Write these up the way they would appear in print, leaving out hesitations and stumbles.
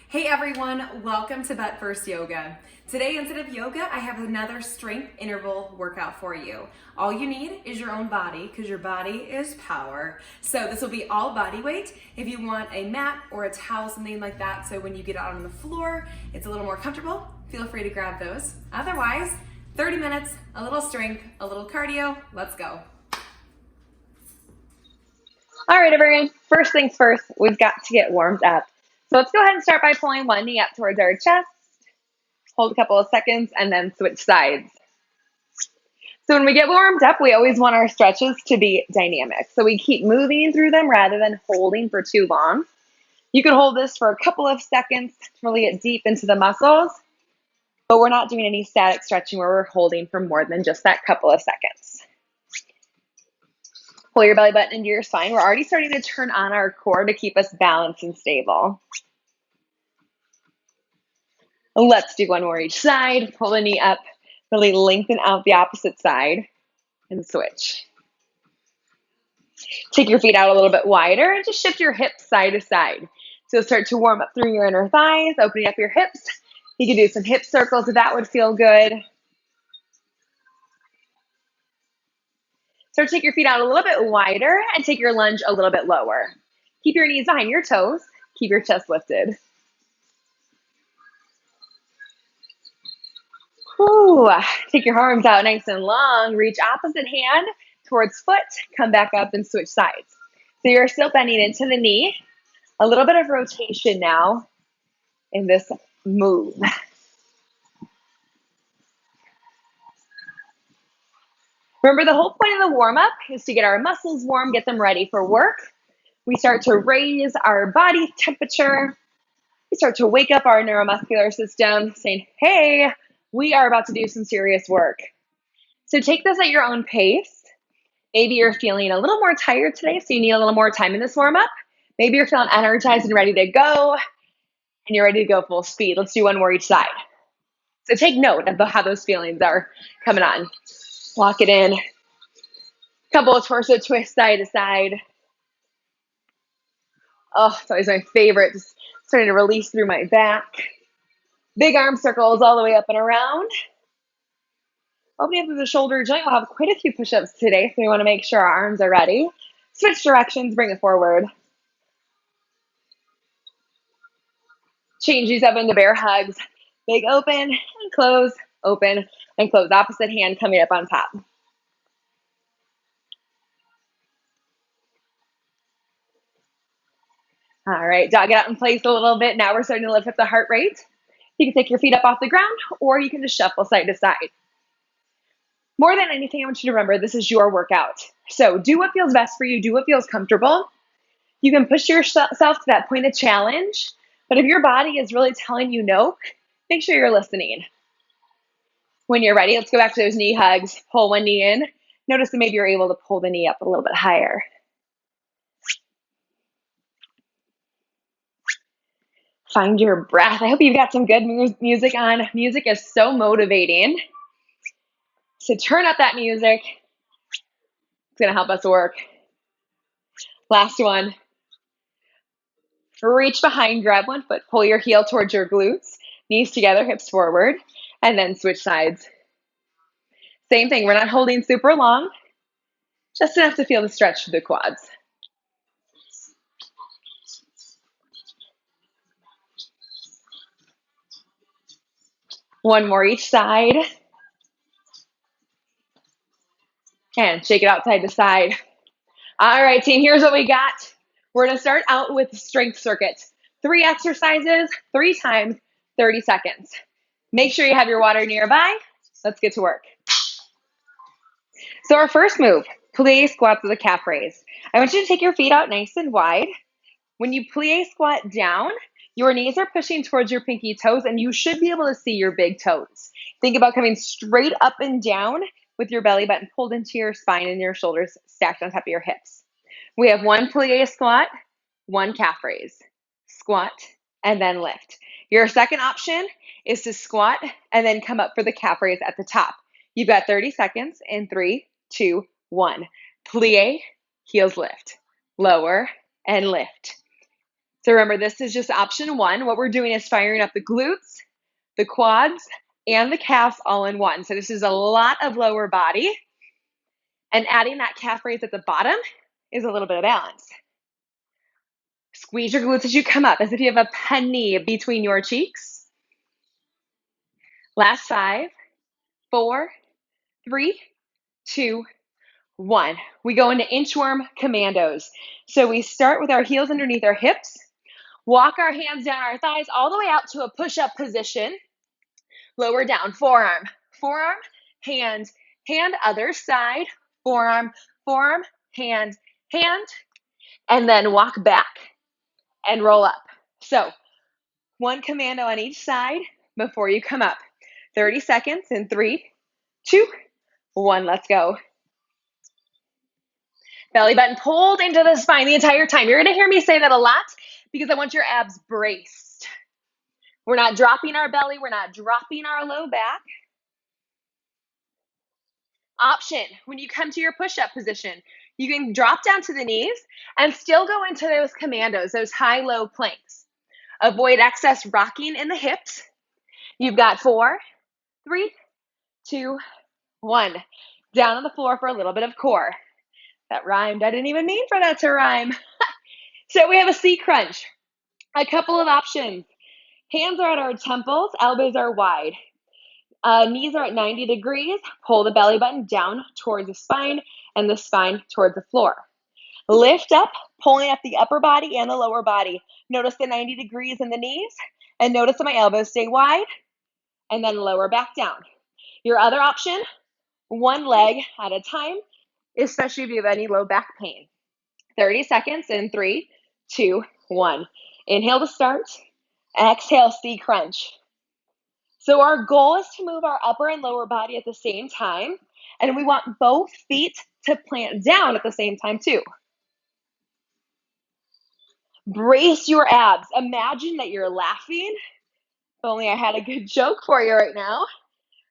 Hey everyone, welcome to Butt First Yoga. Today, instead of yoga, I have another strength interval workout for you. All you need is your own body, because your body is power. So this will be all body weight. If you want a mat or a towel, something like that, so when you get out on the floor, it's a little more comfortable, feel free to grab those. Otherwise, 30 minutes, a little strength, a little cardio, let's go. All right, everyone. First things first, we've got to get warmed up. So let's go ahead and start by pulling one knee up towards our chest. Hold a couple of seconds and then switch sides. So when we get warmed up, we always want our stretches to be dynamic. So we keep moving through them rather than holding for too long. You can hold this for a couple of seconds to really get deep into the muscles, but we're not doing any static stretching where we're holding for more than just that couple of seconds. Pull your belly button into your spine. We're already starting to turn on our core to keep us balanced and stable. Let's do one more each side. Pull the knee up, really lengthen out the opposite side, and switch. Take your feet out a little bit wider and just shift your hips side to side. So start to warm up through your inner thighs, opening up your hips. You can do some hip circles if that would feel good. So take your feet out a little bit wider and take your lunge a little bit lower. Keep your knees behind your toes. Keep your chest lifted. Ooh, take your arms out nice and long. Reach opposite hand towards foot. Come back up and switch sides. So you're still bending into the knee. A little bit of rotation now in this move. Remember, the whole point of the warm-up is to get our muscles warm, get them ready for work. We start to raise our body temperature. We start to wake up our neuromuscular system saying, hey, we are about to do some serious work. So take this at your own pace. Maybe you're feeling a little more tired today, so you need a little more time in this warm-up. Maybe you're feeling energized and ready to go, and you're ready to go full speed. Let's do one more each side. So take note of how those feelings are coming on. Lock it in. Couple of torso twists side to side. Oh, it's always my favorite. Just starting to release through my back. Big arm circles all the way up and around. Opening up through the shoulder joint. We'll have quite a few push-ups today, so we want to make sure our arms are ready. Switch directions, bring it forward. Change these up into bear hugs. Big open and close, open and close. Opposite hand coming up on top. All right, jog it out in place a little bit. Now we're starting to lift up the heart rate. You can take your feet up off the ground, or you can just shuffle side to side. More than anything, I want you to remember this is your workout. So do what feels best for you. Do what feels comfortable. You can push yourself to that point of challenge, but if your body is really telling you no, make sure you're listening. When you're ready, let's go back to those knee hugs. Pull one knee in. Notice that maybe you're able to pull the knee up a little bit higher. Find your breath. I hope you've got some good music on. Music is so motivating. So turn up that music. It's going to help us work. Last one. Reach behind, grab one foot, pull your heel towards your glutes, knees together, hips forward, and then switch sides. Same thing, we're not holding super long, just enough to feel the stretch through the quads. One more each side. And shake it out side to side. All right, team, here's what we got. We're going to start out with strength circuits. 3 exercises, 3 times, 30 seconds. Make sure you have your water nearby. Let's get to work. So our first move, plie squats with a calf raise. I want you to take your feet out nice and wide. When you plie squat down, your knees are pushing towards your pinky toes, and you should be able to see your big toes. Think about coming straight up and down with your belly button pulled into your spine and your shoulders stacked on top of your hips. We have 1 plie squat, 1 calf raise, squat, and then lift. Your second option is to squat and then come up for the calf raise at the top. You've got 30 seconds in 3, 2, 1. Plie, heels lift, lower, and lift. So remember, this is just option one. What we're doing is firing up the glutes, the quads, and the calves all in one. So this is a lot of lower body. And adding that calf raise at the bottom is a little bit of balance. Squeeze your glutes as you come up, as if you have a penny between your cheeks. Last 5, 4, 3, 2, 1. We go into Inchworm Commandos. So we start with our heels underneath our hips, walk our hands down our thighs all the way out to a push-up position. Lower down, forearm, forearm, hand, hand, other side, forearm, forearm, hand, hand, and then walk back and roll up. So 1 commando on each side before you come up. 30 seconds in 3, 2, 1. Let's go. Belly button pulled into the spine the entire time. You're going to hear me say that a lot because I want your abs braced. We're not dropping our belly. We're not dropping our low back. Option, when you come to your push-up position, you can drop down to the knees and still go into those commandos, those high-low planks. Avoid excess rocking in the hips. You've got 4, 3, 2, 1. Down on the floor for a little bit of core. That rhymed. I didn't even mean for that to rhyme. So we have a C crunch. A couple of options. Hands are at our temples, elbows are wide. Knees are at 90 degrees. Pull the belly button down towards the spine and the spine towards the floor. Lift up, pulling up the upper body and the lower body. Notice the 90 degrees in the knees, and notice that my elbows stay wide, and then lower back down. Your other option, 1 leg at a time, especially if you have any low back pain. 30 seconds in 3, 2, 1. Inhale to start. Exhale, C crunch. So our goal is to move our upper and lower body at the same time, and we want both feet to plant down at the same time too. Brace your abs. Imagine that you're laughing. If only I had a good joke for you right now.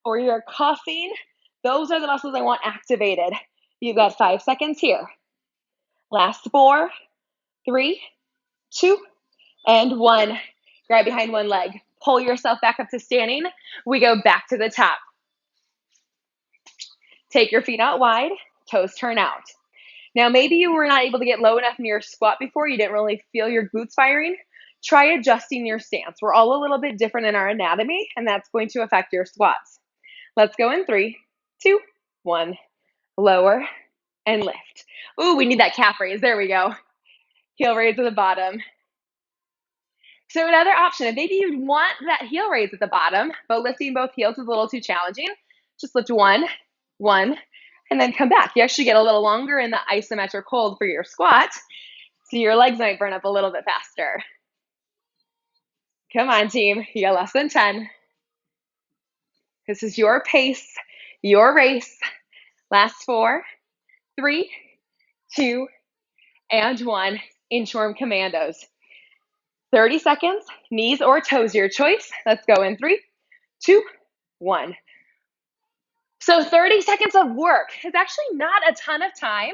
Or you're coughing. Those are the muscles I want activated. You've got 5 seconds here. Last 4, 3, 2, and 1. Grab behind one leg. Pull yourself back up to standing. We go back to the top. Take your feet out wide. Toes turn out. Now, maybe you were not able to get low enough in your squat before. You didn't really feel your glutes firing. Try adjusting your stance. We're all a little bit different in our anatomy, and that's going to affect your squats. Let's go in 3, 2, 1. Lower and lift. Ooh, we need that calf raise. There we go. Heel raise at the bottom. So another option, if maybe you want that heel raise at the bottom, but lifting both heels is a little too challenging, just lift 1, 1, and then come back. You actually get a little longer in the isometric hold for your squat, so your legs might burn up a little bit faster. Come on, team. You got less than 10. This is your pace, your race. Last 4, 3, 2, and 1. Inchworm Commandos. 30 seconds, knees or toes, your choice. Let's go in 3, 2, 1. So 30 seconds of work is actually not a ton of time,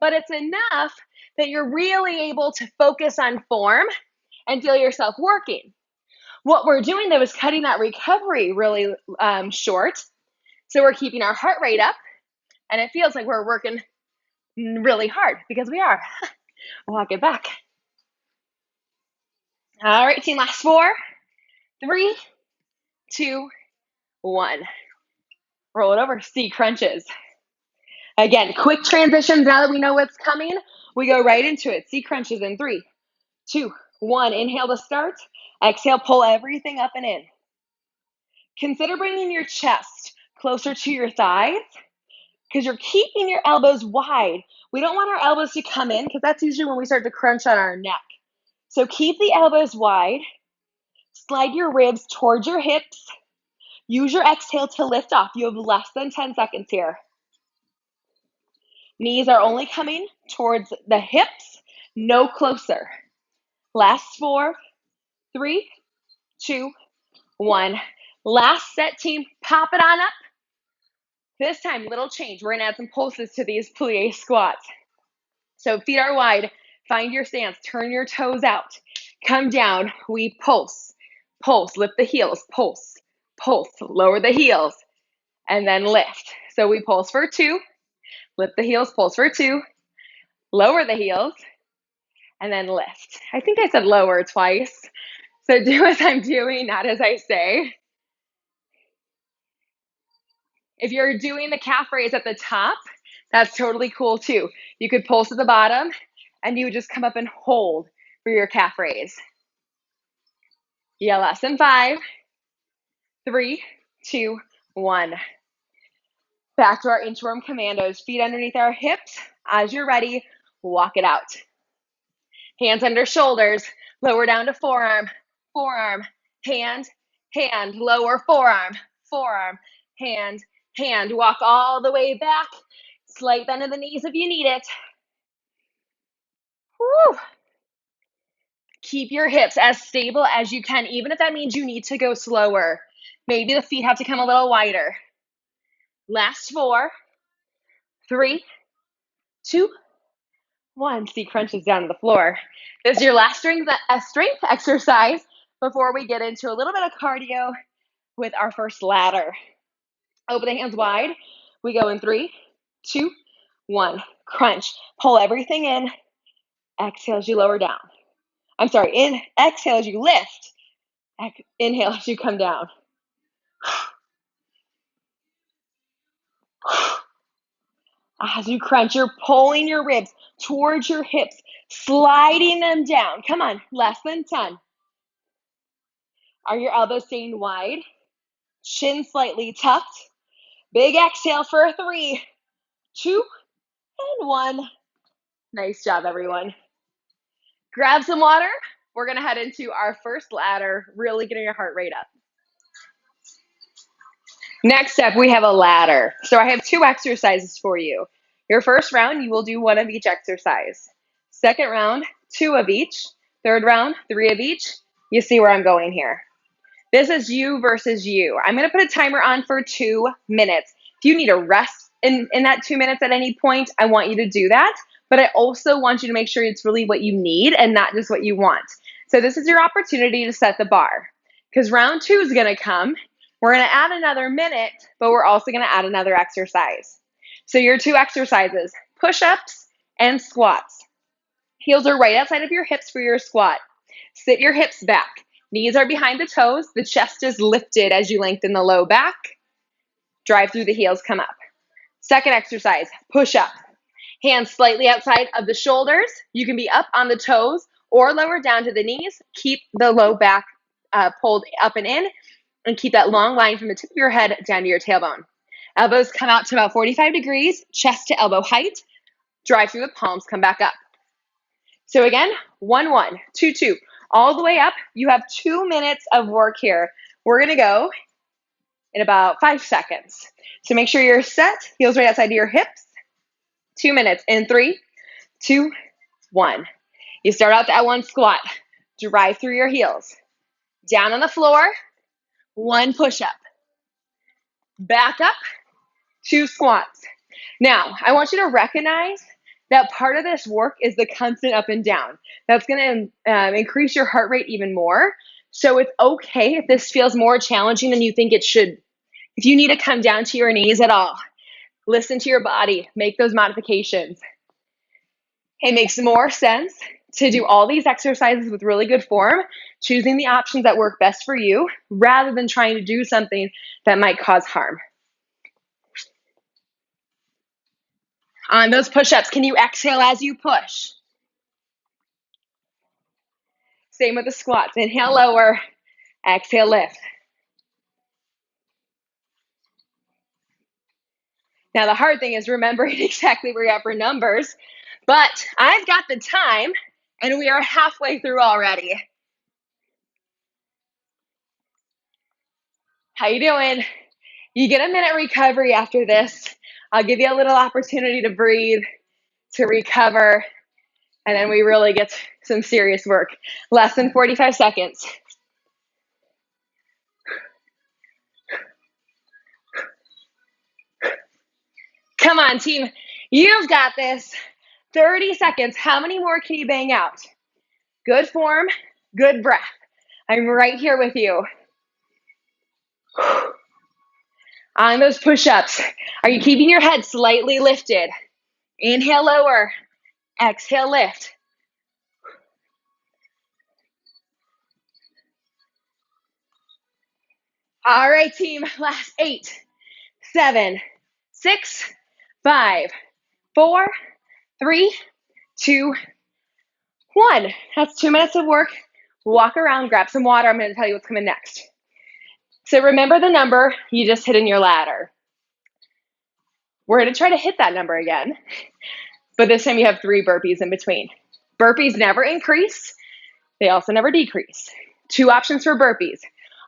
but it's enough that you're really able to focus on form and feel yourself working. What we're doing, though, is cutting that recovery really short. So we're keeping our heart rate up, and it feels like we're working really hard because we are. Walk it back. All right, team, last 4, 3, 2, 1. Roll it over, C crunches. Again, quick transitions. Now that we know what's coming, we go right into it. C crunches in 3, 2, 1. Inhale to start. Exhale, pull everything up and in. Consider bringing your chest closer to your thighs because you're keeping your elbows wide. We don't want our elbows to come in because that's usually when we start to crunch on our neck. So keep the elbows wide. Slide your ribs towards your hips. Use your exhale to lift off. You have less than 10 seconds here. Knees are only coming towards the hips, no closer. Last 4, 3, 2, 1. Last set, team. Pop it on up. This time, little change. We're going to add some pulses to these plie squats. So feet are wide. Find your stance. Turn your toes out. Come down, we pulse, pulse, lift the heels, pulse, pulse, lower the heels, and then lift. So we pulse for 2, lift the heels, pulse for 2, lower the heels, and then lift. I think I said lower twice. So do as I'm doing, not as I say. If you're doing the calf raise at the top, that's totally cool too. You could pulse at the bottom and you would just come up and hold for your calf raise. Yeah, less than 5, 3, 2, 1. Back to our Inchworm Commandos. Feet underneath our hips. As you're ready, walk it out. Hands under shoulders. Lower down to forearm, forearm, hand, hand. Lower forearm, forearm, hand, hand. Walk all the way back. Slight bend in the knees if you need it. Woo. Keep your hips as stable as you can, even if that means you need to go slower. Maybe the feet have to come a little wider. Last 4, 3, 2, 1. See crunches down to the floor. This is your last strength exercise before we get into a little bit of cardio with our first ladder. Open the hands wide. We go in 3, 2, 1. Crunch. Pull everything in. Exhale as you lower down. I'm sorry. Exhale as you lift. Inhale as you come down. As you crunch, you're pulling your ribs towards your hips, sliding them down. Come on, less than 10. Are your elbows staying wide? Chin slightly tucked. Big exhale for 3, 2, and 1. Nice job, everyone. Grab some water. We're going to head into our first ladder, really getting your heart rate up. Next up, we have a ladder. So I have 2 exercises for you. Your first round, you will do 1 of each exercise. Second round, 2 of each. Third round, 3 of each. You see where I'm going here. This is you versus you. I'm going to put a timer on for 2 minutes. If you need a rest in that 2 minutes at any point, I want you to do that. But I also want you to make sure it's really what you need and not just what you want. So this is your opportunity to set the bar. Because round 2 is going to come. We're going to add another minute, but we're also going to add another exercise. So your 2 exercises, push-ups and squats. Heels are right outside of your hips for your squat. Sit your hips back. Knees are behind the toes. The chest is lifted as you lengthen the low back. Drive through the heels, come up. Second exercise, push-up. Hands slightly outside of the shoulders. You can be up on the toes or lower down to the knees. Keep the low back pulled up and in, and keep that long line from the tip of your head down to your tailbone. Elbows come out to about 45 degrees, chest to elbow height. Drive through the palms, come back up. So again, 1, 1, 2, 2. All the way up. You have 2 minutes of work here. We're going to go in about 5 seconds. So make sure you're set. Heels right outside of your hips. 2 minutes in 3, 2, 1. You start out that 1 squat. Drive through your heels. Down on the floor. 1 push-up. Back up. 2 squats. Now, I want you to recognize that part of this work is the constant up and down. That's going to increase your heart rate even more. So it's okay if this feels more challenging than you think it should. If you need to come down to your knees at all, listen to your body, make those modifications. It makes more sense to do all these exercises with really good form, choosing the options that work best for you, rather than trying to do something that might cause harm. On those push-ups, can you exhale as you push? Same with the squats. Inhale, lower. Exhale, lift. Now, the hard thing is remembering exactly where you're at for numbers, but I've got the time, and we are halfway through already. How you doing? You get a minute recovery after this. I'll give you a little opportunity to breathe, to recover, and then we really get some serious work. Less than 45 seconds. Come on, team. You've got this. 30 seconds. How many more can you bang out? Good form. Good breath. I'm right here with you. On those push-ups, are you keeping your head slightly lifted? Inhale, lower. Exhale, lift. All right, team. Last 8, 7, 6, 5, 4, 3, 2, 1. That's 2 minutes of work. Walk around, grab some water. I'm going to tell you what's coming next. So remember the number you just hit in your ladder. We're going to try to hit that number again, but this time you have 3 burpees in between. Burpees never increase. They also never decrease. 2 options for burpees.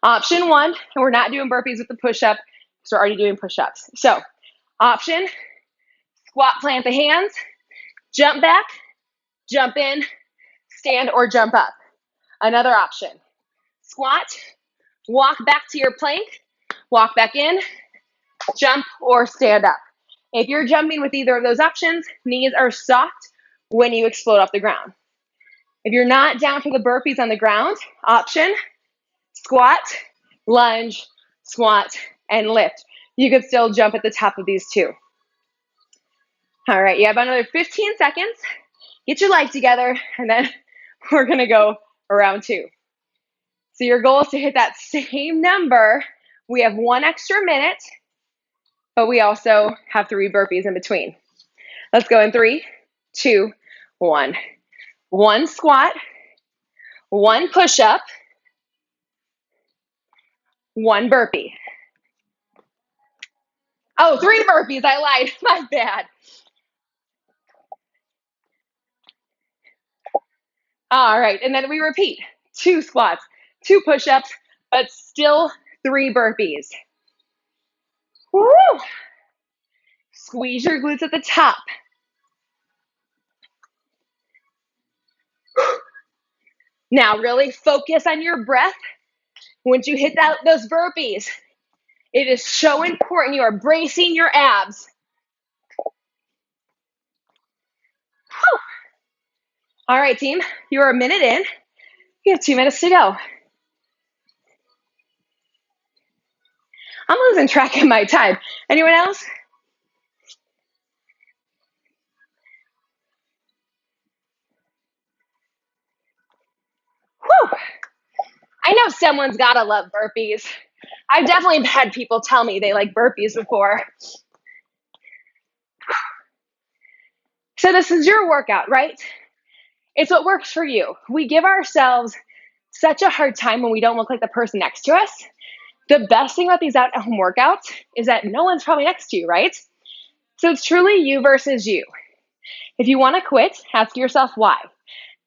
Option 1, and we're not doing burpees with the push-up, because we're already doing push-ups. So option, squat, plant the hands, jump back, jump in, stand or jump up. Another option, squat, walk back to your plank, walk back in, jump or stand up. If you're jumping with either of those options, knees are soft when you explode off the ground. If you're not down for the burpees on the ground, option, squat, lunge, squat, and lift. You could still jump at the top of these 2. All right, you have another 15 seconds. Get your life together, and then we're going to go round 2. So your goal is to hit that same number. We have 1 extra minute, but we also have 3 burpees in between. Let's go in 3, 2, 1. 1 squat, 1 push-up, 1 burpee. Oh, 3 burpees, I lied, my bad. All right, and then we repeat. 2 squats, 2 push-ups, but still 3 burpees. Woo! Squeeze your glutes at the top. Now really focus on your breath. Once you hit those burpees, it is so important you are bracing your abs. Whew. All right, team, you're a minute in. You have 2 minutes to go. I'm losing track of my time. Anyone else? Whew. I know someone's gotta love burpees. I've definitely had people tell me they like burpees before. So this is your workout, right? It's what works for you. We give ourselves such a hard time when we don't look like the person next to us. The best thing about these at-home workouts is that no one's probably next to you, right? So it's truly you versus you. If you want to quit, ask yourself why.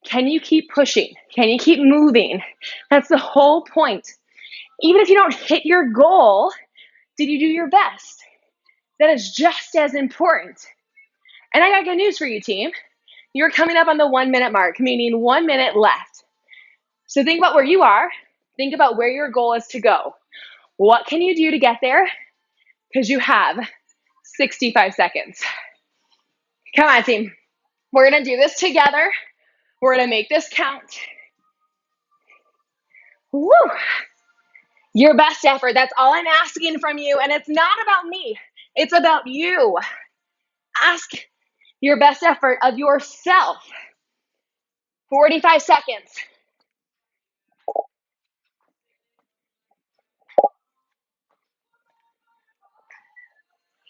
Can you keep pushing? Can you keep moving? That's the whole point. Even if you don't hit your goal, did you do your best? That is just as important. And I got good news for you, team. You're coming up on the 1 minute mark, meaning 1 minute left. So think about where you are. Think about where your goal is to go. What can you do to get there? Because you have 65 seconds. Come on, team. We're going to do this together. We're going to make this count. Woo! Your best effort. That's all I'm asking from you. And it's not about me. It's about you. Ask your best effort of yourself. 45 seconds.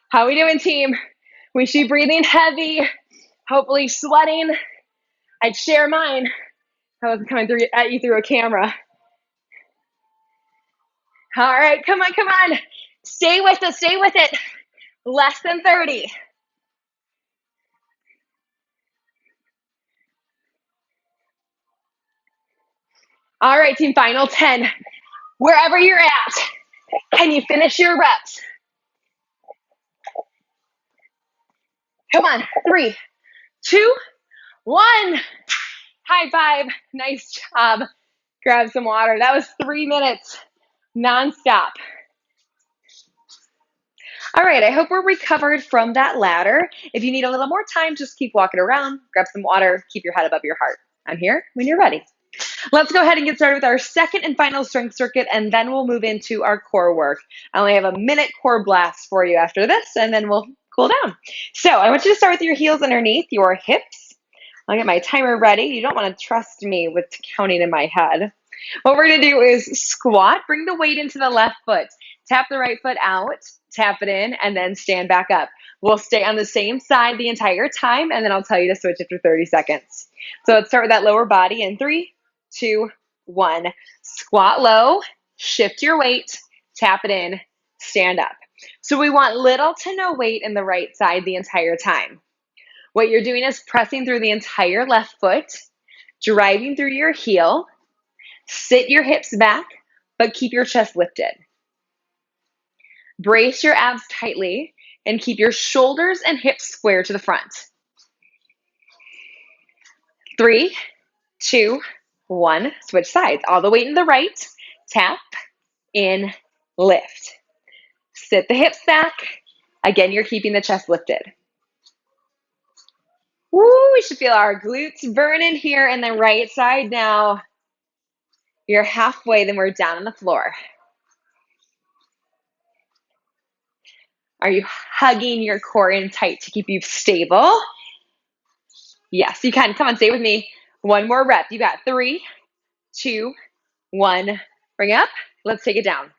How we doing, team? We should be breathing heavy, hopefully sweating. I'd share mine. I was coming at you through a camera. All right, come on, come on. Stay with us, stay with it. Less than 30. All right, team, final 10. Wherever you're at, can you finish your reps? Come on, 3, 2, 1. High five, nice job. Grab some water. That was 3 minutes, nonstop. All right, I hope we're recovered from that ladder. If you need a little more time, just keep walking around, grab some water, keep your head above your heart. I'm here when you're ready. Let's go ahead and get started with our second and final strength circuit, and then we'll move into our core work. I only have a minute core blast for you after this, and then we'll cool down. So I want you to start with your heels underneath your hips. I'll get my timer ready. You don't want to trust me with counting in my head. What we're going to do is squat. Bring the weight into the left foot. Tap the right foot out, tap it in, and then stand back up. We'll stay on the same side the entire time, and then I'll tell you to switch after 30 seconds. So let's start with that lower body in 3, 2, 1. Squat low, shift your weight, tap it in, stand up. So we want little to no weight in the right side the entire time. What you're doing is pressing through the entire left foot, driving through your heel, sit your hips back, but keep your chest lifted. Brace your abs tightly and keep your shoulders and hips square to the front. 3, 2, 1. Switch sides. All the weight in the right. Tap, in, lift. Sit the hips back. Again, you're keeping the chest lifted. Woo, we should feel our glutes burning here in the right side now. You're halfway, then we're down on the floor. Are you hugging your core in tight to keep you stable? Yes, you can. Come on, stay with me. One more rep. You got 3, 2, 1. Bring it up. Let's take it down.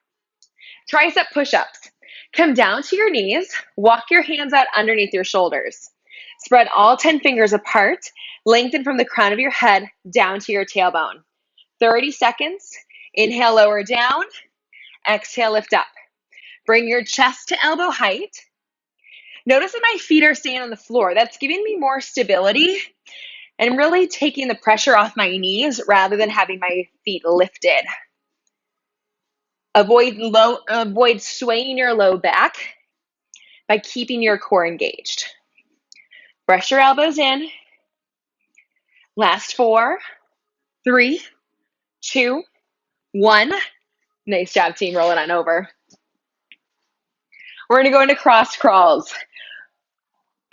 Tricep push-ups. Come down to your knees. Walk your hands out underneath your shoulders. Spread all 10 fingers apart. Lengthen from the crown of your head down to your tailbone. 30 seconds. Inhale, lower down. Exhale, lift up. Bring your chest to elbow height. Notice that my feet are staying on the floor. That's giving me more stability and really taking the pressure off my knees rather than having my feet lifted. Avoid swaying your low back by keeping your core engaged. Press your elbows in. Last 4, 3, 2, 1. Nice job, team. Rolling on over. We're going to go into cross crawls.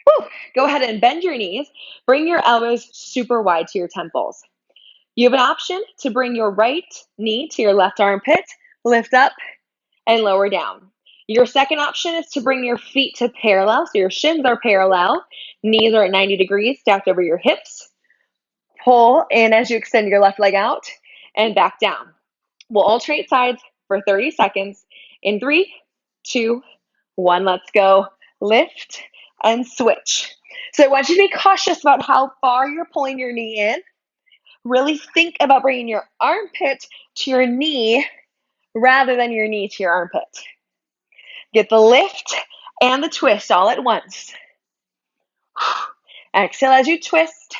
Woo. Go ahead and bend your knees. Bring your elbows super wide to your temples. You have an option to bring your right knee to your left armpit, lift up, and lower down. Your second option is to bring your feet to parallel, so your shins are parallel, knees are at 90 degrees, stacked over your hips. Pull in as you extend your left leg out, and back down. We'll alternate sides for 30 seconds. In 3, 2, 1, let's go. Lift and switch. So I want you to be cautious about how far you're pulling your knee in. Really think about bringing your armpit to your knee rather than your knee to your armpit. Get the lift and the twist all at once. Exhale as you twist.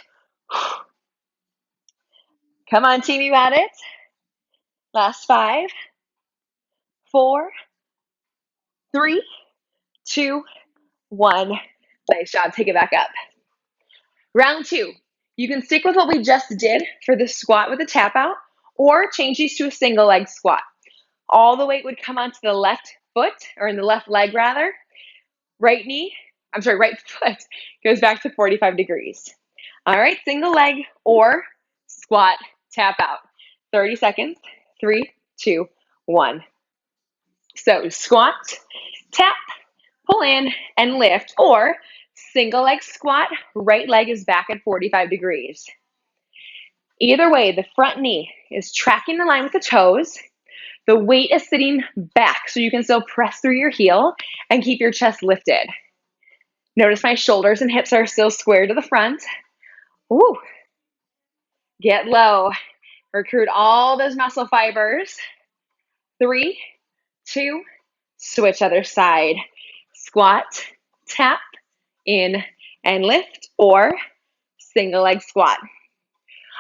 Come on, team, you got it. Last 5, 4, 3, 2, 1. Nice job. Take it back up. Round 2. You can stick with what we just did for the squat with the tap out, or change these to a single leg squat. All the weight would come onto the left foot, or in the left leg rather. Right foot goes back to 45 degrees. All right, single leg or squat, tap out. 30 seconds. 3, 2, 1. So squat, tap, pull in, and lift, or single leg squat, right leg is back at 45 degrees. Either way, the front knee is tracking the line with the toes. The weight is sitting back so you can still press through your heel and keep your chest lifted. Notice my shoulders and hips are still square to the front. Ooh. Get low. Recruit all those muscle fibers. 3, 2, switch other side. Squat, tap, in, and lift, or single leg squat.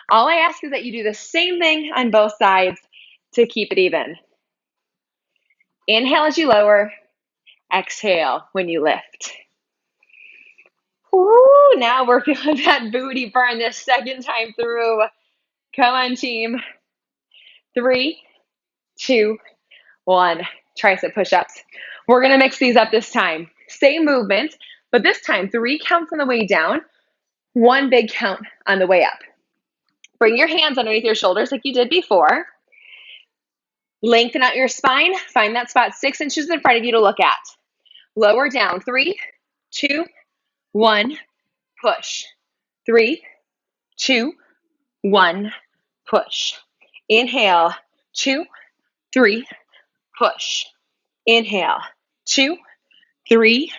All I ask is that you do the same thing on both sides to keep it even. Inhale as you lower, exhale when you lift. Woo, now we're feeling that booty burn this second time through. Come on, team. 3, 2, 1. Tricep push-ups. We're going to mix these up this time. Same movement, but this time 3 counts on the way down, 1 big count on the way up. Bring your hands underneath your shoulders like you did before. Lengthen out your spine. Find that spot 6 inches in front of you to look at. Lower down. 3, 2, 1, push. 3, 2, 1, push. Inhale. 2, 3, push. Inhale. 2, 3,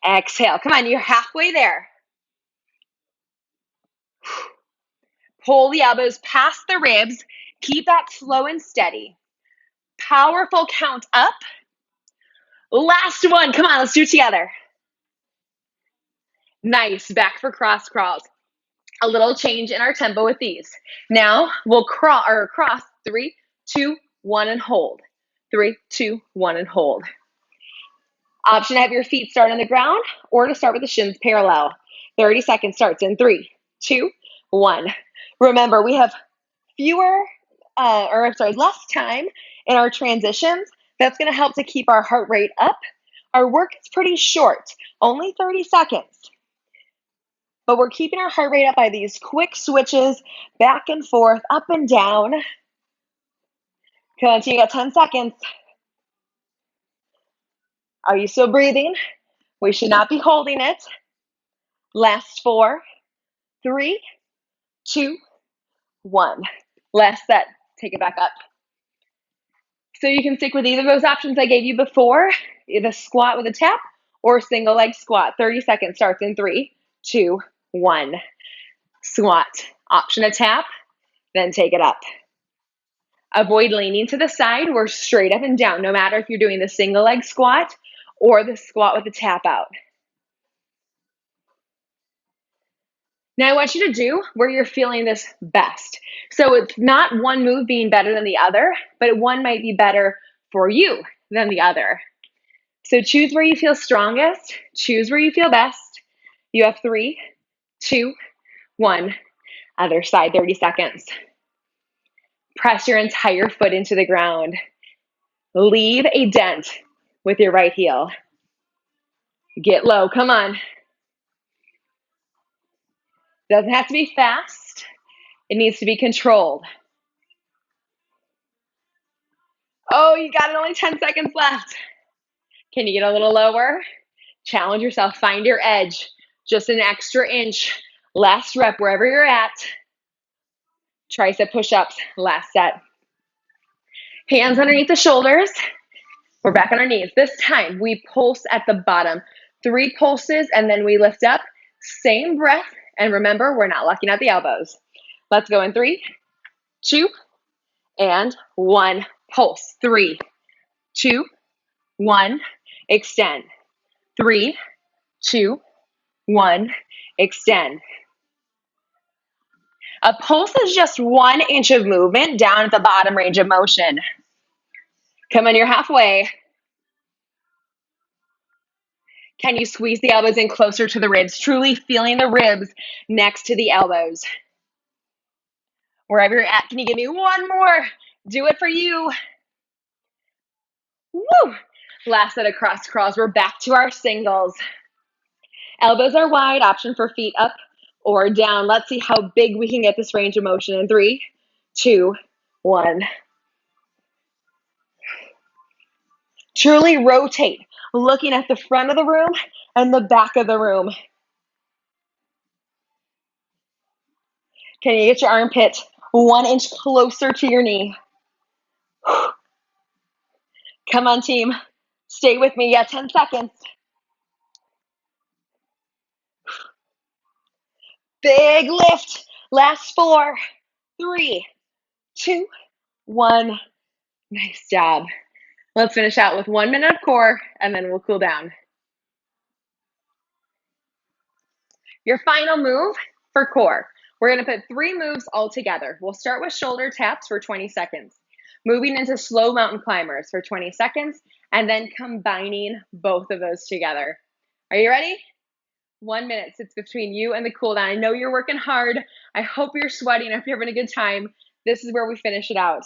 exhale. Come on, you're halfway there. Pull the elbows past the ribs. Keep that slow and steady. Powerful count up. Last one. Come on, let's do it together. Nice. Back for cross crawls. A little change in our tempo with these. Now we'll cross 3, 2, 1 and hold. 3, 2, 1 and hold. Option to have your feet start on the ground or to start with the shins parallel. 30 seconds starts in 3, 2, 1. Remember, we have less time in our transitions. That's going to help to keep our heart rate up. Our work is pretty short, only 30 seconds. But we're keeping our heart rate up by these quick switches, back and forth, up and down. Come on, you got 10 seconds. Are you still breathing? We should not be holding it. Last 4, 3, 2, 1. Last set. Take it back up. So you can stick with either of those options I gave you before, either squat with a tap or single leg squat. 30 seconds starts in 3, 2, 1. Squat. Option a tap, then take it up. Avoid leaning to the side. We're straight up and down, no matter if you're doing the single leg squat or the squat with the tap out. Now I want you to do where you're feeling this best. So it's not one move being better than the other, but one might be better for you than the other. So choose where you feel strongest, choose where you feel best. You have 3, 2, 1. Other side, 30 seconds. Press your entire foot into the ground. Leave a dent with your right heel. Get low, come on. Doesn't have to be fast. It needs to be controlled. Oh, you got it, only 10 seconds left. Can you get a little lower? Challenge yourself, find your edge. Just an extra inch. Last rep, wherever you're at. Tricep push-ups, last set. Hands underneath the shoulders. We're back on our knees. This time, we pulse at the bottom. 3 pulses, and then we lift up. Same breath, and remember, we're not locking out the elbows. Let's go in 3, 2, and 1. Pulse. 3, 2, 1. Extend. 3, 2, 1. Extend. A pulse is just 1 inch of movement down at the bottom range of motion. Come on, you're halfway. Can you squeeze the elbows in closer to the ribs, truly feeling the ribs next to the elbows? Wherever you're at, can you give me one more? Do it for you. Woo! Last set of cross crawls. We're back to our singles. Elbows are wide, option for feet up or down. Let's see how big we can get this range of motion in 3, 2, 1. Truly rotate, looking at the front of the room and the back of the room. Can you get your armpit 1 inch closer to your knee? Come on, team. Stay with me. Yeah, 10 seconds. Big lift. Last 4, 3, 2, 1. Nice job. Let's finish out with 1 minute of core, and then we'll cool down. Your final move for core. We're going to put 3 moves all together. We'll start with shoulder taps for 20 seconds. Moving into slow mountain climbers for 20 seconds, and then combining both of those together. Are you ready? 1 minute sits between you and the cool down. I know you're working hard. I hope you're sweating. I hope you're having a good time. This is where we finish it out.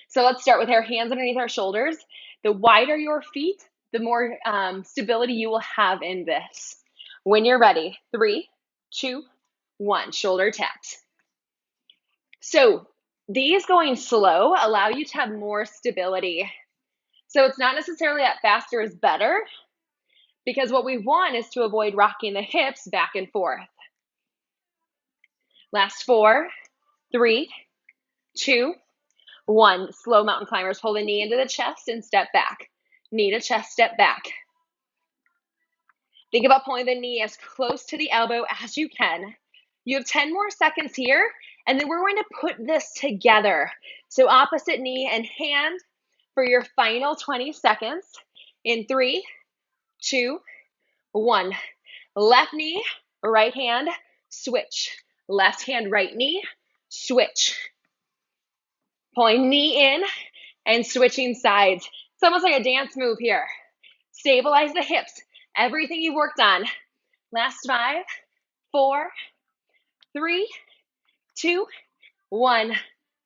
So let's start with our hands underneath our shoulders. The wider your feet, the more stability you will have in this. When you're ready, 3, 2, 1, shoulder taps. So these going slow allow you to have more stability. So it's not necessarily that faster is better, because what we want is to avoid rocking the hips back and forth. Last 4, 3, 2, 1. Slow mountain climbers. Pull the knee into the chest and step back. Knee to chest, step back. Think about pulling the knee as close to the elbow as you can. You have 10 more seconds here, and then we're going to put this together. So opposite knee and hand for your final 20 seconds. In 3, 2, 1. Left knee, right hand, switch. Left hand, right knee, switch. Pulling knee in and switching sides. It's almost like a dance move here. Stabilize the hips. Everything you've worked on. Last 5, 4, 3, 2, 1.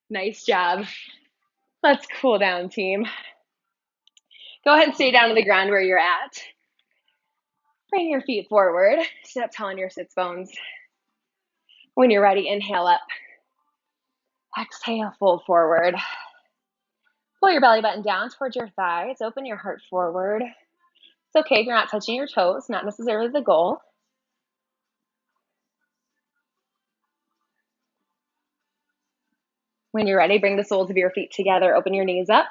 Nice job. Let's cool down, team. Go ahead and stay down to the ground where you're at. Bring your feet forward. Sit up tall on your sits bones. When you're ready, inhale up. Exhale, fold forward. Pull your belly button down towards your thighs. Open your heart forward. It's okay if you're not touching your toes, not necessarily the goal. When you're ready, bring the soles of your feet together. Open your knees up.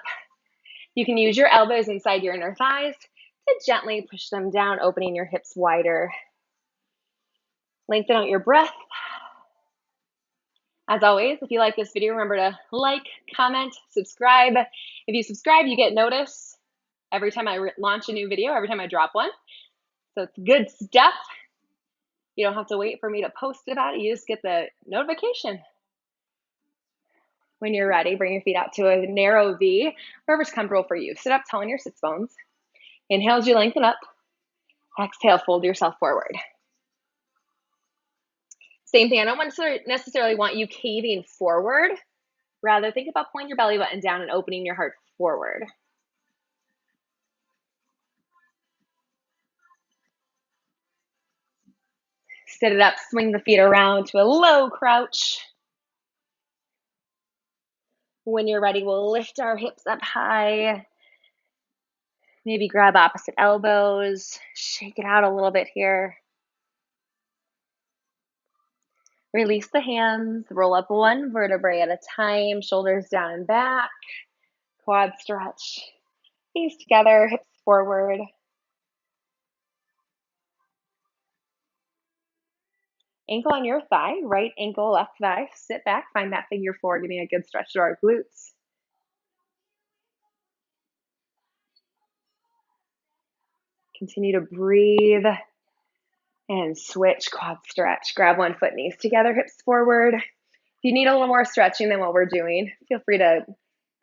You can use your elbows inside your inner thighs to gently push them down, opening your hips wider. Lengthen out your breath. As always, if you like this video, remember to like, comment, subscribe. If you subscribe, you get notice every time I launch a new video, every time I drop one. So it's good stuff. You don't have to wait for me to post about it. You just get the notification. When you're ready, bring your feet out to a narrow V, wherever's comfortable for you. Sit up tall on your sits bones. Inhale as you lengthen up. Exhale, fold yourself forward. Same thing, I don't necessarily want you caving forward. Rather, think about pulling your belly button down and opening your heart forward. Sit it up, swing the feet around to a low crouch. When you're ready, we'll lift our hips up high. Maybe grab opposite elbows. Shake it out a little bit here. Release the hands. Roll up one vertebrae at a time. Shoulders down and back. Quad stretch. Knees together, hips forward. Ankle on your thigh, right ankle, left thigh. Sit back, find that figure four, giving a good stretch to our glutes. Continue to breathe and switch, quad stretch. Grab one foot, knees together, hips forward. If you need a little more stretching than what we're doing, feel free to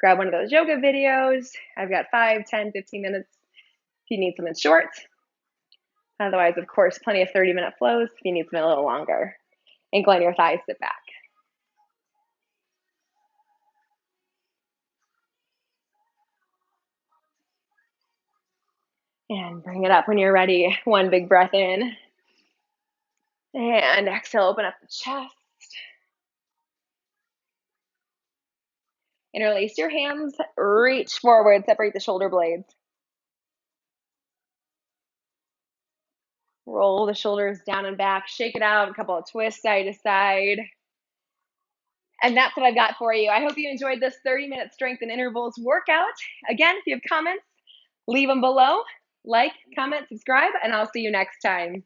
grab one of those yoga videos. I've got 5, 10, 15 minutes if you need something short. Otherwise, of course, plenty of 30-minute flows if you need something a little longer. Ankle on your thighs, sit back. And bring it up when you're ready. One big breath in. And exhale, open up the chest. Interlace your hands, reach forward, separate the shoulder blades. Roll the shoulders down and back, shake it out, a couple of twists side to side. And that's what I've got for you. I hope you enjoyed this 30-minute strength and intervals workout. Again, if you have comments, leave them below. Like, comment, subscribe, and I'll see you next time.